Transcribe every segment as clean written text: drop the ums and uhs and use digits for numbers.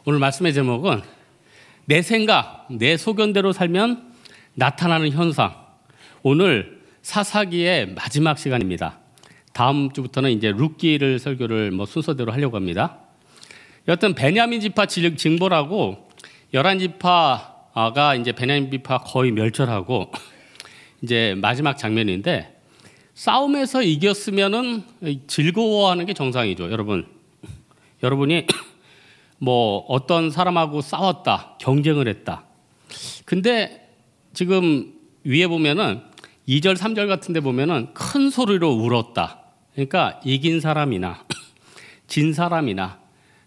오늘 말씀의 제목은 내 생각, 내 소견대로 살면 나타나는 현상. 오늘 사사기의 마지막 시간입니다. 다음 주부터는 이제 룻기를 설교를 순서대로 하려고 합니다. 여하튼 베냐민 지파 징벌하고 11지파가 이제 베냐민 지파 거의 멸절하고 이제 마지막 장면인데, 싸움에서 이겼으면은 즐거워하는 게 정상이죠. 여러분이 어떤 사람하고 싸웠다, 경쟁을 했다. 근데 지금 위에 보면은 2절, 3절 같은 데 보면은 큰 소리로 울었다. 그러니까 이긴 사람이나 진 사람이나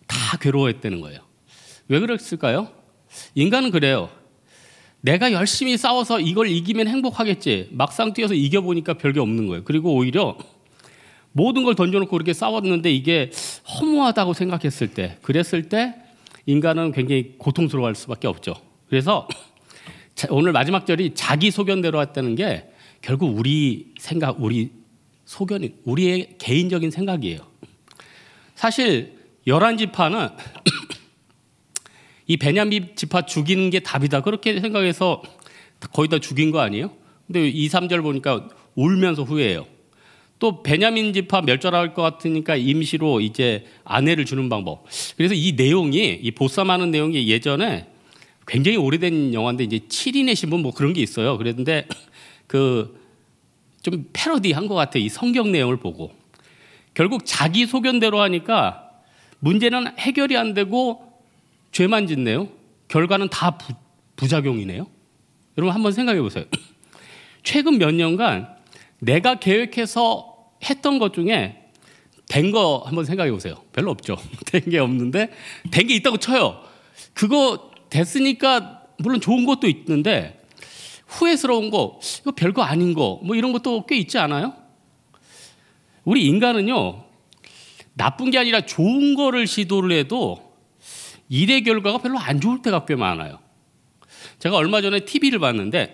다 괴로워했다는 거예요. 왜 그랬을까요? 인간은 그래요. 내가 열심히 싸워서 이걸 이기면 행복하겠지. 막상 뛰어서 이겨보니까 별게 없는 거예요. 그리고 오히려 모든 걸 던져놓고 그렇게 싸웠는데 이게 허무하다고 그랬을 때 인간은 굉장히 고통스러워할 수밖에 없죠. 그래서 오늘 마지막 절이 자기 소견대로 했다는 게 결국 우리 생각, 우리의 개인적인 생각이에요. 사실 11지파는 이 베냐민 지파 죽이는 게 답이다, 그렇게 생각해서 거의 다 죽인 거 아니에요? 근데 2, 3절 보니까 울면서 후회해요. 또 베냐민 지파 멸절할 것 같으니까 임시로 이제 아내를 주는 방법. 그래서 이 내용이, 이 보쌈하는 내용이 예전에 굉장히 오래된 영화인데 이제 7인의 신분 그런 게 있어요. 그랬는데 좀 패러디한 것 같아요. 이 성경 내용을 보고. 결국 자기 소견대로 하니까 문제는 해결이 안 되고 죄만 짓네요. 결과는 다 부작용이네요. 여러분 한번 생각해 보세요. 최근 몇 년간 내가 계획해서 했던 것 중에 된 거 한번 생각해 보세요. 별로 없죠. 된 게 없는데 된 게 있다고 쳐요. 그거 됐으니까 물론 좋은 것도 있는데 후회스러운 거, 이거 별거 아닌 거 이런 것도 꽤 있지 않아요? 우리 인간은요, 나쁜 게 아니라 좋은 거를 시도를 해도 일의 결과가 별로 안 좋을 때가 꽤 많아요. 제가 얼마 전에 TV를 봤는데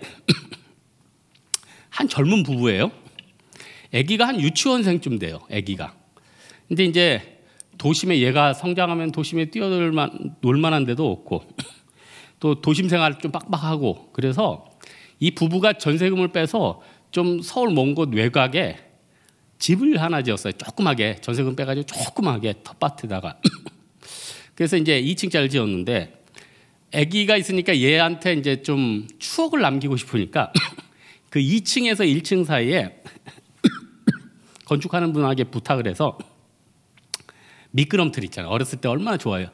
한 젊은 부부예요. 아기가 한 유치원생쯤 돼요. 아기가. 근데 이제 도심에, 얘가 성장하면 도심에 뛰어놀 만한 데도 없고 또 도심 생활 좀 빡빡하고, 그래서 이 부부가 전세금을 빼서 좀 서울 먼 곳 외곽에 집을 하나 지었어요. 조그맣게 전세금 빼가지고 조그맣게 텃밭에다가. 그래서 이제 2층짜리를 지었는데 아기가 있으니까 얘한테 이제 좀 추억을 남기고 싶으니까 그 2층에서 1층 사이에 건축하는 분에게 부탁을 해서 미끄럼틀 있잖아요. 어렸을 때 얼마나 좋아요.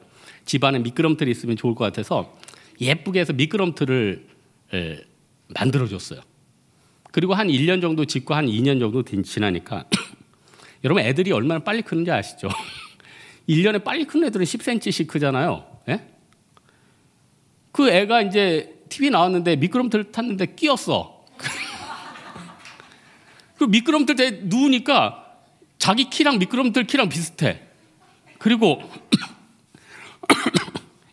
집안에 미끄럼틀이 있으면 좋을 것 같아서 예쁘게 해서 미끄럼틀을 만들어줬어요. 그리고 한 1년 정도 짓고 한 2년 정도 지나니까 여러분 애들이 얼마나 빨리 크는지 아시죠? 1년에 빨리 크는 애들은 10cm씩 크잖아요. 예? 그 애가 이제 TV 나왔는데 미끄럼틀 탔는데 끼었어. 그 미끄럼틀에 누우니까 자기 키랑 미끄럼틀 키랑 비슷해. 그리고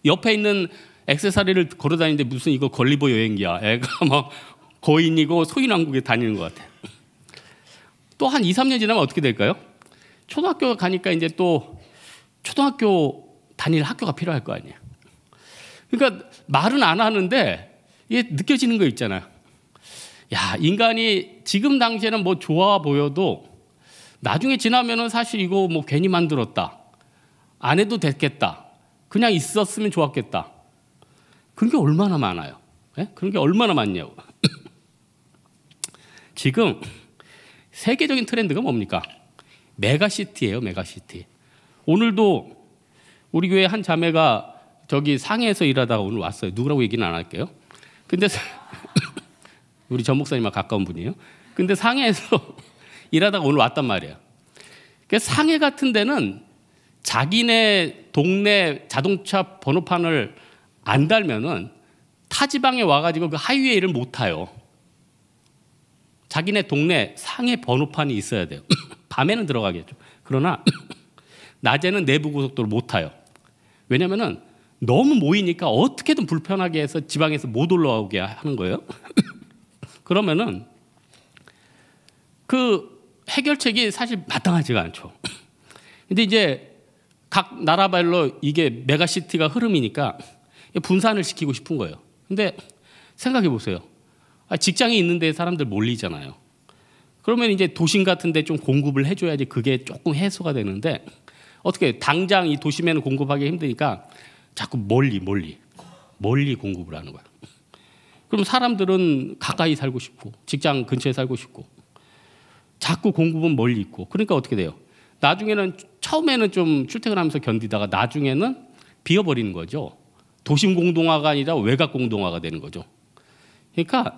옆에 있는 액세서리를 걸어다니는데 무슨 이거 걸리버 여행기야. 애가 거인이고 소인왕국에 다니는 것 같아. 또 한 2, 3년 지나면 어떻게 될까요? 초등학교 가니까 이제 또 초등학교 다닐 학교가 필요할 거 아니에요. 그러니까 말은 안 하는데 이게 느껴지는 거 있잖아요. 야, 인간이 지금 당시에는 좋아 보여도 나중에 지나면은 사실 이거 괜히 만들었다, 안 해도 됐겠다, 그냥 있었으면 좋았겠다, 그런 게 얼마나 많아요. 예? 그런 게 얼마나 많냐고. 지금 세계적인 트렌드가 뭡니까? 메가시티예요. 메가시티. 오늘도 우리 교회 한 자매가 저기 상해에서 일하다가 오늘 왔어요. 누구라고 얘기는 안 할게요. 근데 우리 전 목사님과 가까운 분이에요. 근데 상해에서 일하다가 오늘 왔단 말이에요. 그러니까 상해 같은 데는 자기네 동네 자동차 번호판을 안 달면은 타 지방에 와가지고 그 하이웨이를 못 타요. 자기네 동네 상해 번호판이 있어야 돼요. 밤에는 들어가겠죠. 그러나 낮에는 내부 고속도로 못 타요. 왜냐면은 너무 모이니까 어떻게든 불편하게 해서 지방에서 못 올라오게 하는 거예요. 그러면은 그 해결책이 사실 마땅하지가 않죠. 근데 이제 각 나라별로 이게 메가시티가 흐름이니까 분산을 시키고 싶은 거예요. 근데 생각해 보세요. 직장이 있는데 사람들 몰리잖아요. 그러면 이제 도심 같은 데 좀 공급을 해줘야지 그게 조금 해소가 되는데 어떻게 당장 이 도심에는 공급하기 힘드니까 자꾸 멀리 공급을 하는 거야. 그럼 사람들은 가까이 살고 싶고 직장 근처에 살고 싶고 자꾸 공급은 멀리 있고 그러니까 어떻게 돼요? 나중에는 처음에는 좀 출퇴근하면서 견디다가 나중에는 비어버리는 거죠. 도심 공동화가 아니라 외곽 공동화가 되는 거죠. 그러니까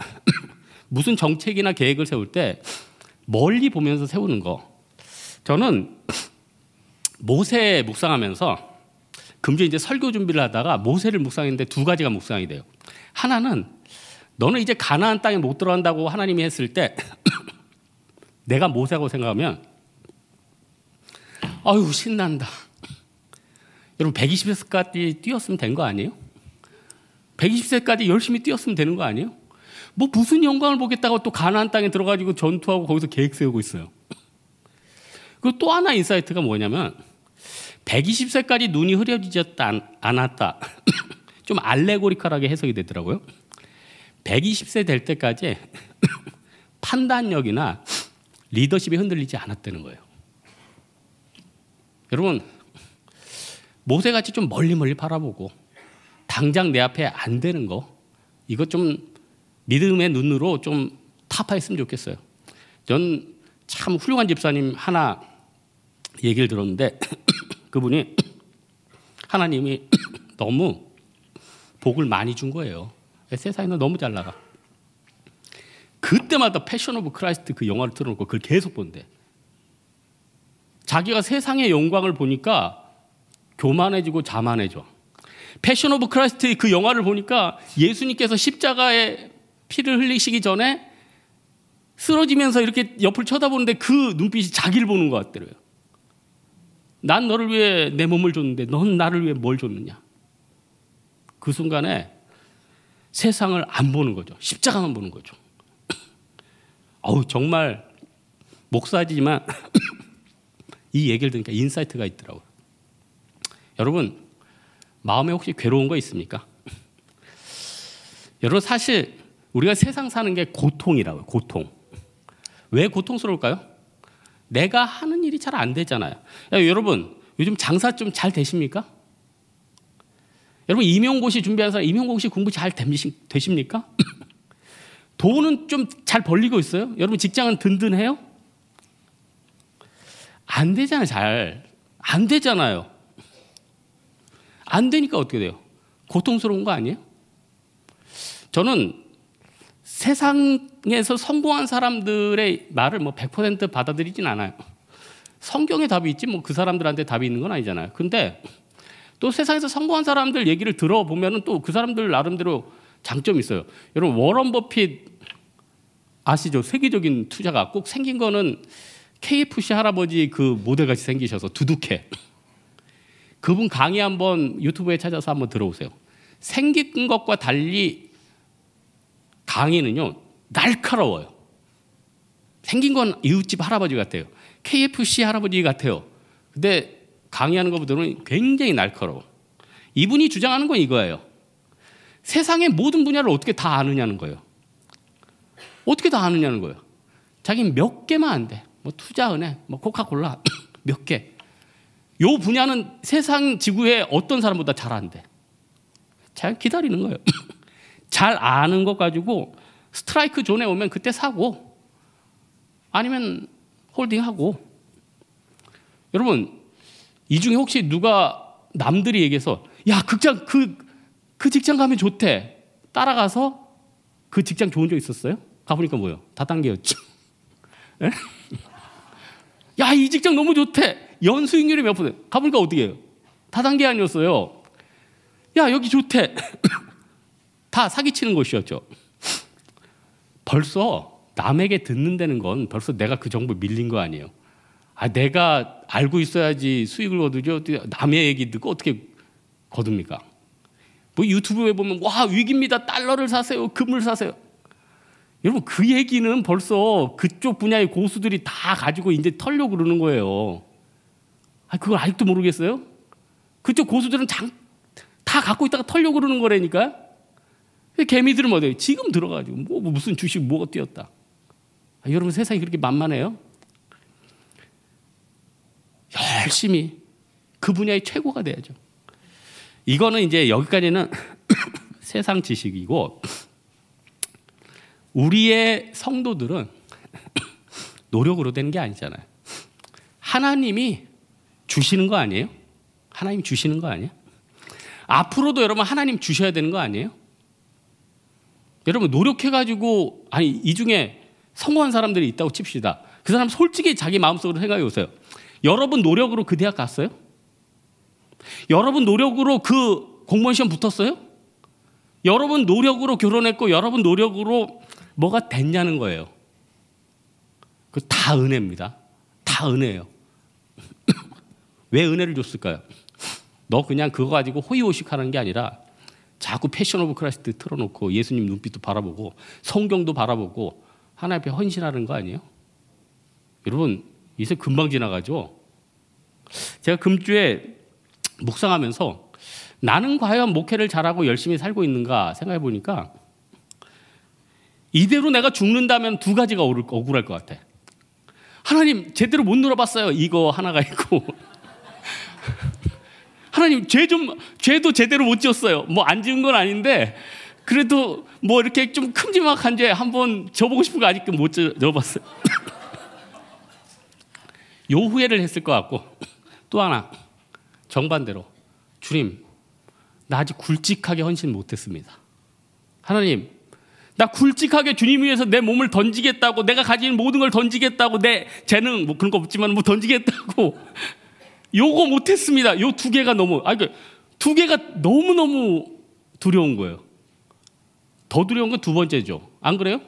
무슨 정책이나 계획을 세울 때 멀리 보면서 세우는 거. 저는 모세 묵상하면서 금주에 이제 설교 준비를 하다가 모세를 묵상했는데 두 가지가 묵상이 돼요. 하나는 너는 이제 가나안 땅에 못 들어간다고 하나님이 했을 때 내가 모세라고 생각하면 아유 신난다. 여러분 120세까지 뛰었으면 된 거 아니에요? 120세까지 열심히 뛰었으면 되는 거 아니에요? 뭐 무슨 영광을 보겠다고 또 가나안 땅에 들어가지고 전투하고 거기서 계획 세우고 있어요. 그리고 또 하나 인사이트가 뭐냐면 120세까지 눈이 흐려지졌다 않았다. 좀 알레고리컬하게 해석이 되더라고요. 120세 될 때까지 판단력이나 리더십이 흔들리지 않았다는 거예요. 여러분 모세같이 좀 멀리 바라보고 당장 내 앞에 안 되는 거 이거 좀 믿음의 눈으로 좀 타파했으면 좋겠어요. 전 참 훌륭한 집사님 하나 얘기를 들었는데 그분이 하나님이 너무 복을 많이 준 거예요. 세상에는 너무 잘 나가. 그때마다 패션 오브 크라이스트 그 영화를 틀어놓고 그걸 계속 본대. 자기가 세상의 영광을 보니까 교만해지고 자만해져. 패션 오브 크라이스트 그 영화를 보니까 예수님께서 십자가에 피를 흘리시기 전에 쓰러지면서 이렇게 옆을 쳐다보는데 그 눈빛이 자기를 보는 것 같더래요. 난 너를 위해 내 몸을 줬는데 넌 나를 위해 뭘 줬느냐. 그 순간에 세상을 안 보는 거죠. 십자가만 보는 거죠. 정말 목사지만 이 얘기를 들으니까 인사이트가 있더라고요. 여러분 마음에 혹시 괴로운 거 있습니까? 여러분 사실 우리가 세상 사는 게 고통이라고요. 고통. 왜 고통스러울까요? 내가 하는 일이 잘 안 되잖아요. 여러분 요즘 장사 좀 잘 되십니까? 여러분 임용고시 준비하는 사람 임용고시 공부 잘 되십니까? 돈은 좀 잘 벌리고 있어요? 여러분 직장은 든든해요? 안 되잖아요. 잘 안 되잖아요. 안 되니까 어떻게 돼요? 고통스러운 거 아니에요? 저는 세상에서 성공한 사람들의 말을 100% 받아들이진 않아요. 성경에 답이 있지 그 사람들한테 답이 있는 건 아니잖아요. 근데 또 세상에서 성공한 사람들 얘기를 들어보면 또 그 사람들 나름대로 장점이 있어요. 여러분 워런 버핏 아시죠? 세계적인 투자가 꼭 생긴 거는 KFC 할아버지 그 모델같이 생기셔서 두둑해. 그분 강의 한번 유튜브에 찾아서 한번 들어오세요. 생긴 것과 달리 강의는요 날카로워요. 생긴 건 이웃집 할아버지 같아요. KFC 할아버지 같아요. 근데 강의하는 거 보더니 굉장히 날카로워. 이분이 주장하는 건 이거예요. 세상의 모든 분야를 어떻게 다 아느냐는 거예요. 어떻게 다 아느냐는 거예요. 자기는 몇 개만 안 돼. 투자은행, 코카콜라 몇 개. 요 분야는 세상 지구의 어떤 사람보다 잘 안 돼. 잘 기다리는 거예요. 잘 아는 것 가지고 스트라이크 존에 오면 그때 사고 아니면 홀딩하고. 여러분 이 중에 혹시 누가 남들이 얘기해서 야 극장 그 직장 가면 좋대 따라가서 그 직장 좋은 적 있었어요? 가보니까 뭐예요? 다단계였죠. 야 이 직장 너무 좋대 연수익률이 몇 %? 가보니까 어떻게 해요? 다단계 아니었어요. 야 여기 좋대 다 사기치는 곳이었죠. 벌써 남에게 듣는다는 건 벌써 내가 그 정보 밀린 거 아니에요. 내가 알고 있어야지 수익을 거두죠. 남의 얘기 듣고 어떻게 거둡니까? 유튜브에 보면 와 위기입니다. 달러를 사세요. 금을 사세요. 여러분 그 얘기는 벌써 그쪽 분야의 고수들이 다 가지고 이제 털려고 그러는 거예요. 그걸 아직도 모르겠어요? 그쪽 고수들은 다 갖고 있다가 털려고 그러는 거라니까. 개미들은 뭐예요? 지금 들어가지고 무슨 주식 뭐가 뛰었다. 여러분 세상이 그렇게 만만해요? 열심히 그 분야의 최고가 돼야죠. 이거는 이제 여기까지는 세상 지식이고, 우리의 성도들은 노력으로 되는 게 아니잖아요. 하나님이 주시는 거 아니에요? 하나님 주시는 거 아니에요? 앞으로도 여러분 하나님 주셔야 되는 거 아니에요? 여러분 노력해가지고, 아니 이 중에 성공한 사람들이 있다고 칩시다. 그 사람 솔직히 자기 마음속으로 생각해 보세요. 여러분 노력으로 그 대학 갔어요? 여러분 노력으로 그 공무원 시험 붙었어요? 여러분 노력으로 결혼했고 여러분 노력으로 뭐가 됐냐는 거예요. 그 다 은혜입니다. 다 은혜예요. 왜 은혜를 줬을까요? 너 그냥 그거 가지고 호의호식하는 게 아니라 자꾸 패션 오브 크라이스트 틀어놓고 예수님 눈빛도 바라보고 성경도 바라보고 하나님 앞에 헌신하는 거 아니에요? 여러분 이제 금방 지나가죠. 제가 금주에 묵상하면서 나는 과연 목회를 잘하고 열심히 살고 있는가 생각해 보니까, 이대로 내가 죽는다면 두 가지가 억울할 것 같아. 하나님 제대로 못 놀아봤어요. 이거 하나가 있고 하나님 죄도 제대로 못 지었어요. 뭐 안 지은 건 아닌데 그래도 뭐 이렇게 좀 큼지막한 죄 한번 져보고 싶은 거 아직도 못 져봤어요. 요 후회를 했을 것 같고, 또 하나 정반대로, 주님 나 아직 굵직하게 헌신 못했습니다. 하나님 나 굵직하게 주님 위해서 내 몸을 던지겠다고, 내가 가진 모든 걸 던지겠다고, 내 재능 뭐 그런 거 없지만 뭐 던지겠다고 요거 못했습니다. 요 두 개가 너무, 두 개가 너무너무 두려운 거예요. 더 두려운 건 두 번째죠. 안 그래요?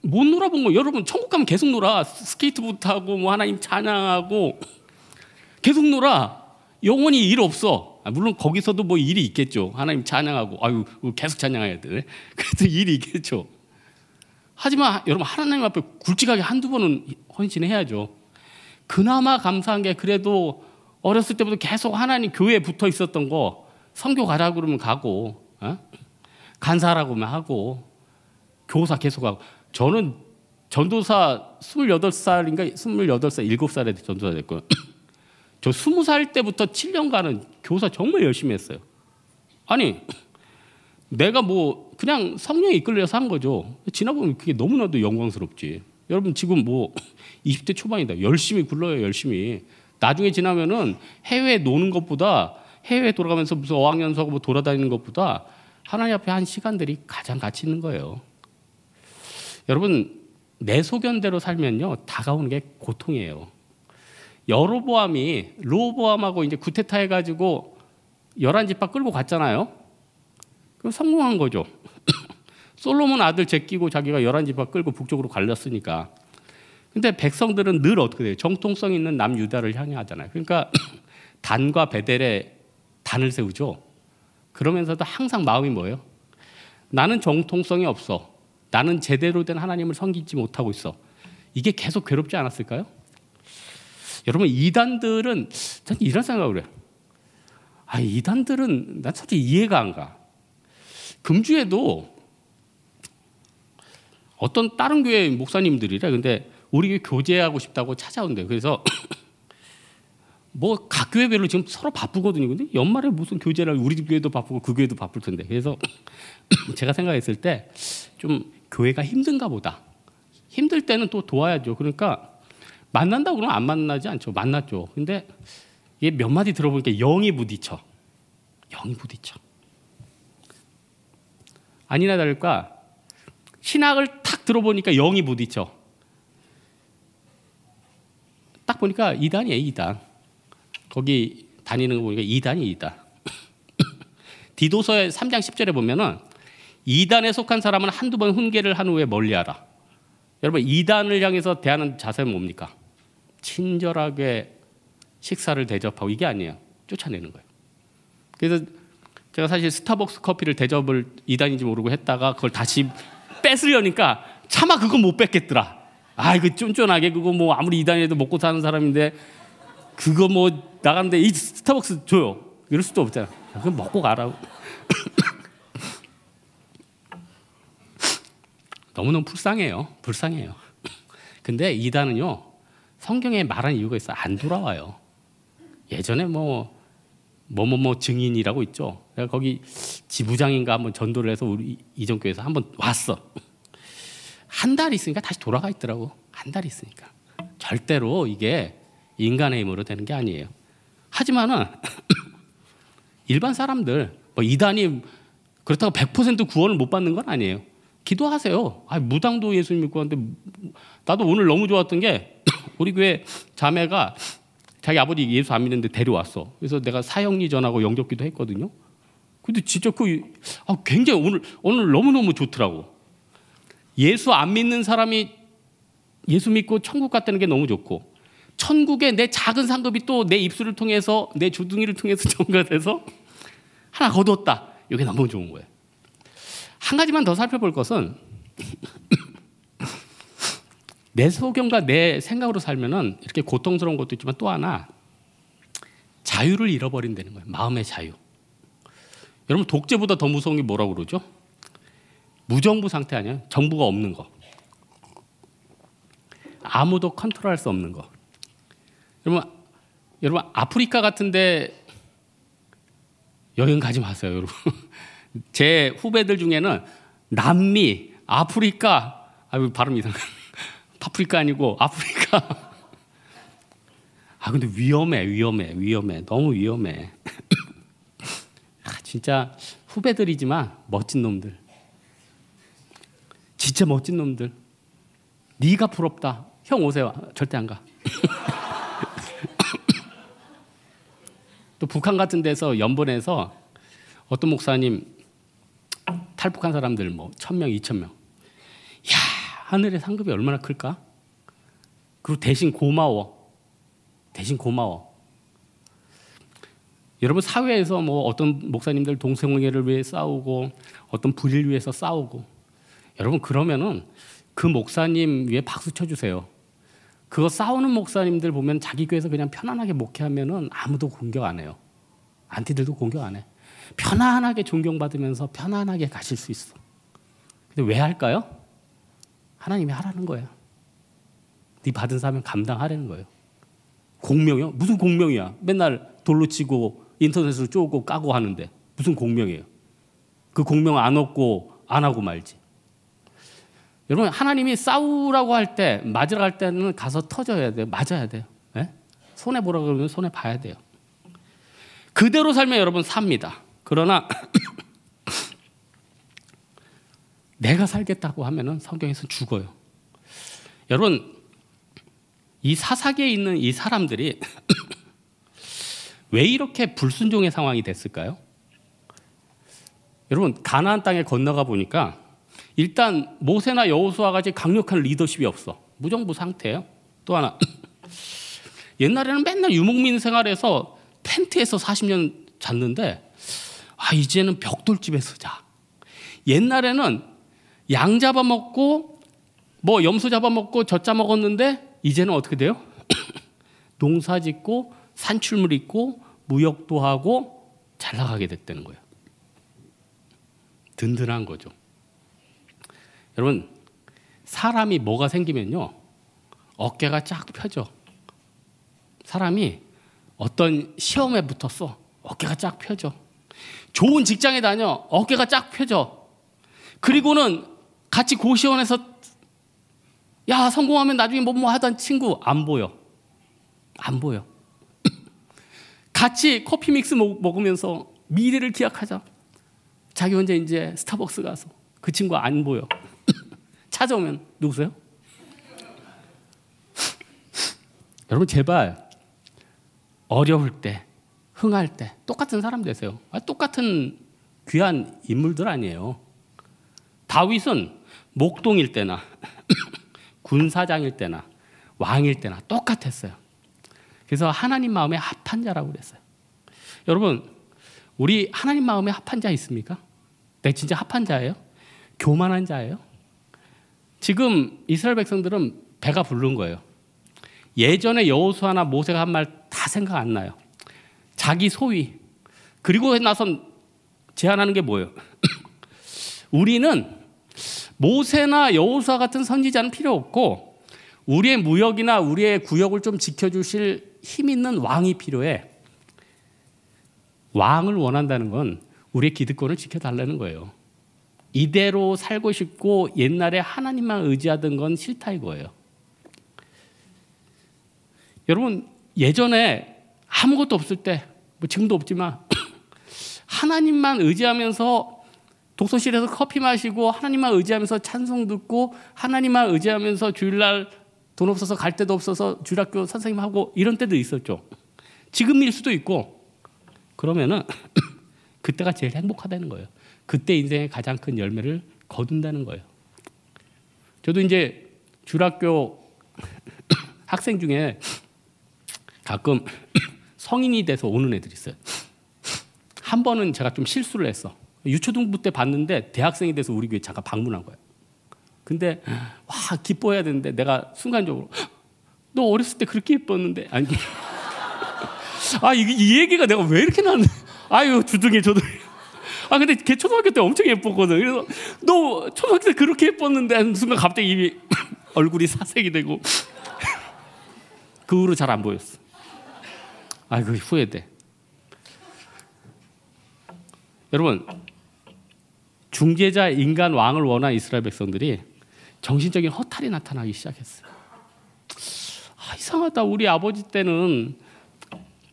못 놀아본 거, 여러분 천국 가면 계속 놀아. 스케이트보드 타고 뭐 하나님 찬양하고 계속 놀아. 영원히 일 없어. 물론 거기서도 뭐 일이 있겠죠. 하나님 찬양하고 계속 찬양해야 돼. 그래도 일이 있겠죠. 하지만 여러분 하나님 앞에 굵직하게 한두 번은 헌신해야죠. 그나마 감사한 게, 그래도 어렸을 때부터 계속 하나님 교회에 붙어 있었던 거, 선교 가라고 그러면 가고, 간사라고 하면 하고, 교사 계속 하고. 저는 전도사 28살인가 28살 7살에 전도사 됐고요. 저 20살 때부터 7년간은 교사 정말 열심히 했어요. 아니 내가 뭐 그냥 성령에 이끌려서 한 거죠. 지나보면 그게 너무나도 영광스럽지. 여러분 지금 뭐 20대 초반이다. 열심히 굴러요. 열심히. 나중에 지나면은 해외에 노는 것보다, 해외에 돌아가면서 무슨 어학연수하고 뭐 돌아다니는 것보다 하나님 앞에 한 시간들이 가장 가치 있는 거예요. 여러분 내 소견대로 살면요 다가오는 게 고통이에요. 로보암하고 이제 구테타 해가지고 11지파 끌고 갔잖아요. 그럼 성공한 거죠. 솔로몬 아들 제끼고 자기가 11지파 끌고 북쪽으로 갈렸으니까. 근데 백성들은 늘 어떻게 돼요? 정통성 있는 남유다를 향해 하잖아요. 그러니까 단과 베델에 단을 세우죠. 그러면서도 항상 마음이 뭐예요? 나는 정통성이 없어. 나는 제대로 된 하나님을 섬기지 못하고 있어. 이게 계속 괴롭지 않았을까요? 여러분 이단들은, 전 이런 생각을 해요. 이단들은 난 솔직히 이해가 안 가. 금주에도 어떤 다른 교회 목사님들이래. 근데 우리 교회 교제하고 싶다고 찾아온대요. 그래서 뭐 각 교회별로 지금 서로 바쁘거든요. 근데 연말에 무슨 교제를, 우리 교회도 바쁘고 그 교회도 바쁠 텐데. 그래서 제가 생각했을 때 좀 교회가 힘든가 보다. 힘들 때는 또 도와야죠. 그러니까 만난다고 그러면 안 만나지 않죠. 만났죠. 근데 이게 몇 마디 들어보니까 영이 부딪혀. 아니나 다를까 신학을 탁 들어보니까 영이 부딪혀. 딱 보니까 이단이에요. 이단. 거기 다니는 거 보니까 이단이 이단. 디도서의 3장 10절에 보면은 이단에 속한 사람은 한두 번 훈계를 한 후에 멀리하라. 여러분 이단을 향해서 대하는 자세는 뭡니까? 친절하게 식사를 대접하고, 이게 아니에요. 쫓아내는 거예요. 그래서 제가 사실 스타벅스 커피를 대접을 이단인지 모르고 했다가 그걸 다시 뺏으려니까 차마 그거 못 뺏겠더라. 이거 쫀쫀하게 그거 뭐 아무리 이단이라도 먹고 사는 사람인데 그거 뭐 나가는데 이 스타벅스 줘요. 이럴 수도 없잖아. 그럼 먹고 가라고. 너무너무 불쌍해요. 근데 이단은요, 성경에 말한 이유가 있어. 안 돌아와요. 예전에 뭐 증인이라고 있죠. 내가 거기 지부장인가 한번 전도를 해서 우리 이전교회에서 한번 왔어. 한 달 있으니까 다시 돌아가 있더라고. 한 달 있으니까. 절대로 이게 인간의 힘으로 되는 게 아니에요. 하지만은 일반 사람들 뭐 이단이 그렇다고 100% 구원을 못 받는 건 아니에요. 기도하세요. 무당도 예수님 믿고 하는데, 나도 오늘 너무 좋았던 게 우리 교회 자매가 자기 아버지 예수 안 믿는데 데려왔어. 그래서 내가 사형리 전하고 영접기도 했거든요. 근데 진짜 굉장히 오늘 너무너무 좋더라고. 예수 안 믿는 사람이 예수 믿고 천국 갔다는 게 너무 좋고, 천국에 내 작은 상급이 또 내 입술을 통해서, 내 주둥이를 통해서 전가 돼서 하나 거두었다. 이게 너무 좋은 거예요. 한 가지만 더 살펴볼 것은 내 소견과 내 생각으로 살면은 이렇게 고통스러운 것도 있지만, 또 하나 자유를 잃어버린다는 거예요. 마음의 자유. 여러분, 독재보다 더 무서운 게 뭐라고 그러죠? 무정부 상태 아니에요? 정부가 없는 거. 아무도 컨트롤할 수 없는 거. 여러분 아프리카 같은데 여행 가지 마세요, 여러분. 제 후배들 중에는 남미, 아프리카, 발음 이상해. 파프리카 아니고 아프리카. 근데 위험해. 너무 위험해. 진짜 후배들이지만 멋진 놈들. 진짜 멋진 놈들. 네가 부럽다. 형 오세요. 절대 안 가. 또 북한 같은 데서 연번에서 어떤 목사님 탈북한 사람들 1,000명, 2,000명. 야, 하늘의 상급이 얼마나 클까? 그리고 대신 고마워. 여러분, 사회에서 어떤 목사님들 동성애를 위해 싸우고, 어떤 불의를 위해서 싸우고, 여러분 그러면은 그 목사님 위에 박수 쳐주세요. 그거 싸우는 목사님들 보면 자기 교회에서 그냥 편안하게 목회하면은 아무도 공격 안 해요. 안티들도 공격 안 해. 편안하게 존경받으면서 편안하게 가실 수 있어. 근데 왜 할까요? 하나님이 하라는 거예요. 네 받은 사명 감당하라는 거예요. 공명이요? 무슨 공명이야? 맨날 돌로 치고 인터넷으로 쪼고 까고 하는데 무슨 공명이에요? 그 공명 안 얻고 안 하고 말지. 여러분, 하나님이 싸우라고 할 때, 맞으라고 할 때는 가서 터져야 돼요. 맞아야 돼요. 네? 손해 보라고 그러면 손해 봐야 돼요. 그대로 살면 여러분 삽니다. 그러나 내가 살겠다고 하면은 성경에서 죽어요. 여러분, 이 사사기에 있는 이 사람들이 왜 이렇게 불순종의 상황이 됐을까요? 여러분, 가나안 땅에 건너가 보니까 일단 모세나 여호수아 같이 강력한 리더십이 없어. 무정부 상태예요. 또 하나, 옛날에는 맨날 유목민 생활에서 텐트에서 40년 잤는데 이제는 벽돌집에서 자. 옛날에는 양 잡아먹고 염소 잡아먹고 젖 잡아먹었는데 이제는 어떻게 돼요? 농사 짓고 산출물 있고 무역도 하고 잘 나가게 됐다는 거예요. 든든한 거죠. 여러분, 사람이 뭐가 생기면요, 어깨가 쫙 펴져. 사람이 어떤 시험에 붙었어. 어깨가 쫙 펴져. 좋은 직장에 다녀. 어깨가 쫙 펴져. 그리고는 같이 고시원에서 야, 성공하면 나중에 뭐 하던 친구 안 보여. 같이 커피 믹스 먹으면서 미래를 기약하자. 자기 혼자 이제 스타벅스 가서 그 친구 안 보여. 찾아오면 누구세요? 여러분, 제발 어려울 때, 흥할 때 똑같은 사람 되세요. 똑같은 귀한 인물들 아니에요. 다윗은 목동일 때나 군사장일 때나 왕일 때나 똑같았어요. 그래서 하나님 마음에 합한 자라고 그랬어요. 여러분, 우리 하나님 마음에 합한 자 있습니까? 네, 진짜 합한 자예요? 교만한 자예요? 지금 이스라엘 백성들은 배가 부른 거예요. 예전에 여호수아나 모세가 한 말 다 다 생각 안 나요. 자기 소위. 그리고 나선 제안하는 게 뭐예요? 우리는 모세나 여호수아 같은 선지자는 필요 없고 우리의 무역이나 우리의 구역을 좀 지켜주실 힘 있는 왕이 필요해. 왕을 원한다는 건 우리의 기득권을 지켜달라는 거예요. 이대로 살고 싶고 옛날에 하나님만 의지하던 건 싫다 이거예요. 여러분 예전에 아무것도 없을 때, 뭐 지금도 없지만 하나님만 의지하면서 독서실에서 커피 마시고 하나님만 의지하면서 찬송 듣고 하나님만 의지하면서 주일날 돈 없어서 갈 데도 없어서 주일학교 선생님하고 이런 때도 있었죠. 지금일 수도 있고 그러면은 그때가 제일 행복하다는 거예요. 그때 인생의 가장 큰 열매를 거둔다는 거예요. 저도 이제 주일학교 학생 중에 가끔 성인이 돼서 오는 애들이 있어요. 한 번은 제가 좀 실수를 했어. 유초등부 때 봤는데 대학생이 돼서 우리 교회 잠깐 방문한 거예요. 근데 와 기뻐해야 되는데 내가 순간적으로 너 어렸을 때 그렇게 예뻤는데 아니 이 얘기가 내가 왜 이렇게 나왔네. 아유 주둥이 저도 근데 걔 초등학교 때 엄청 예뻤거든. 그래서 너 초등학교 때 그렇게 예뻤는데 하는 순간 갑자기 입이 얼굴이 사색이 되고 그 후로 잘 안 보였어. 아이고 후회돼. 여러분 중재자 인간 왕을 원한 이스라엘 백성들이 정신적인 허탈이 나타나기 시작했어요. 이상하다. 우리 아버지 때는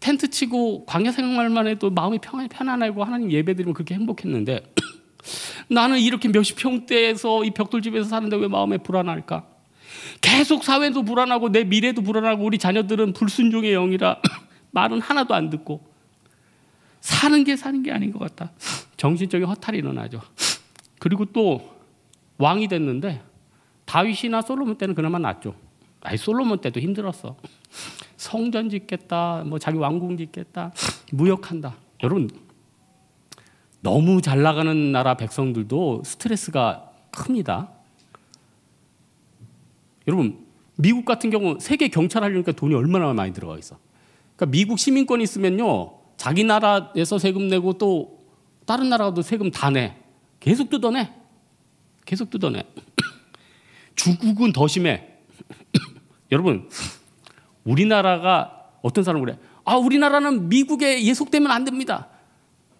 텐트 치고 광야 생활만 해도 마음이 편안하고 하나님 예배드리면 그렇게 행복했는데 나는 이렇게 몇십 평대에서 이 벽돌집에서 사는데 왜 마음에 불안할까? 계속 사회도 불안하고 내 미래도 불안하고 우리 자녀들은 불순종의 영이라 말은 하나도 안 듣고 사는 게 아닌 것 같다. 정신적인 허탈이 일어나죠. 그리고 또 왕이 됐는데 다윗이나 솔로몬 때는 그나마 낫죠. 솔로몬 때도 힘들었어. 성전 짓겠다, 뭐 자기 왕궁 짓겠다, 무역한다. 여러분 너무 잘 나가는 나라 백성들도 스트레스가 큽니다. 여러분 미국 같은 경우 세계 경찰 하려니까 돈이 얼마나 많이 들어가 있어. 그러니까 미국 시민권이 있으면요 자기 나라에서 세금 내고 또 다른 나라도 세금 다 내. 계속 뜯어내. 중국은 더 심해. 여러분 우리나라가 어떤 사람은 그래. 우리나라는 미국에 예속되면 안 됩니다.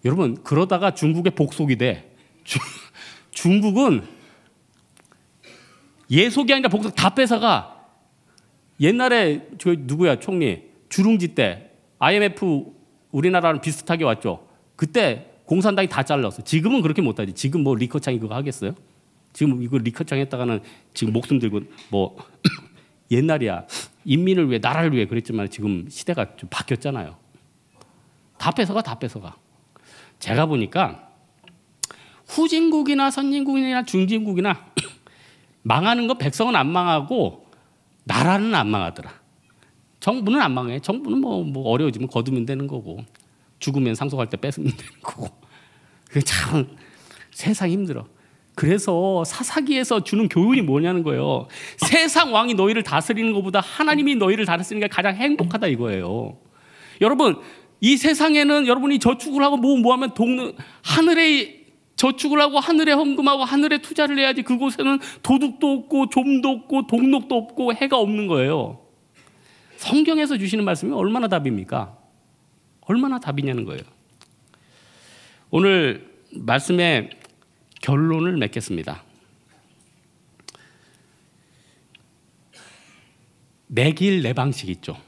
여러분 그러다가 중국에 복속이 돼. 중국은 예속이 아니라 복속 다 뺏어가. 옛날에 저 누구야 총리 주룽지 때 IMF 우리나라랑 비슷하게 왔죠. 그때 공산당이 다 잘랐어. 지금은 그렇게 못하지. 지금 뭐 리커창이 그거 하겠어요? 지금 이거 리커창 했다가는 지금 목숨 들고 뭐 옛날이야. 인민을 위해 나라를 위해 그랬지만 지금 시대가 좀 바뀌었잖아요. 다 뺏어가. 제가 보니까 후진국이나 선진국이나 중진국이나 망하는 건 백성은 안 망하고 나라는 안 망하더라. 정부는 안 망해. 정부는 뭐 어려워지면 거두면 되는 거고 죽으면 상속할 때 뺏으면 되는 거고. 그게 참 세상이 힘들어. 그래서 사사기에서 주는 교훈이 뭐냐는 거예요. 세상 왕이 너희를 다스리는 것보다 하나님이 너희를 다스리는 게 가장 행복하다 이거예요. 여러분 이 세상에는 여러분이 저축을 하고 뭐하면 하늘에 저축을 하고 하늘에 헌금하고 하늘에 투자를 해야지. 그곳에는 도둑도 없고 좀도 없고 동록도 없고 해가 없는 거예요. 성경에서 주시는 말씀이 얼마나 답입니까? 얼마나 답이냐는 거예요. 오늘 말씀의 결론을 맺겠습니다. 내 길 내 방식 있죠.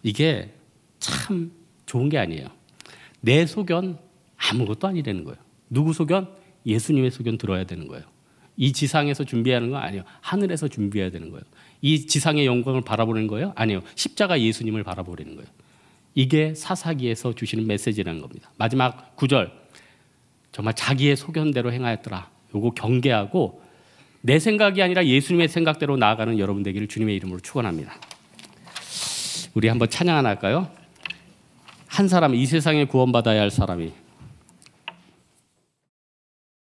이게 참 좋은 게 아니에요. 내 소견 아무것도 아니라는 거예요. 누구 소견? 예수님의 소견 들어야 되는 거예요. 이 지상에서 준비하는 거 아니에요. 하늘에서 준비해야 되는 거예요. 이 지상의 영광을 바라보는 거예요? 아니에요. 십자가 예수님을 바라보는 거예요. 이게 사사기에서 주시는 메시지라는 겁니다. 마지막 9절 정말 자기의 소견대로 행하였더라. 요거 경계하고 내 생각이 아니라 예수님의 생각대로 나아가는 여러분 되기를 주님의 이름으로 축원합니다. 우리 한번 찬양 하나 할까요? 한 사람, 이 세상에 구원받아야 할 사람이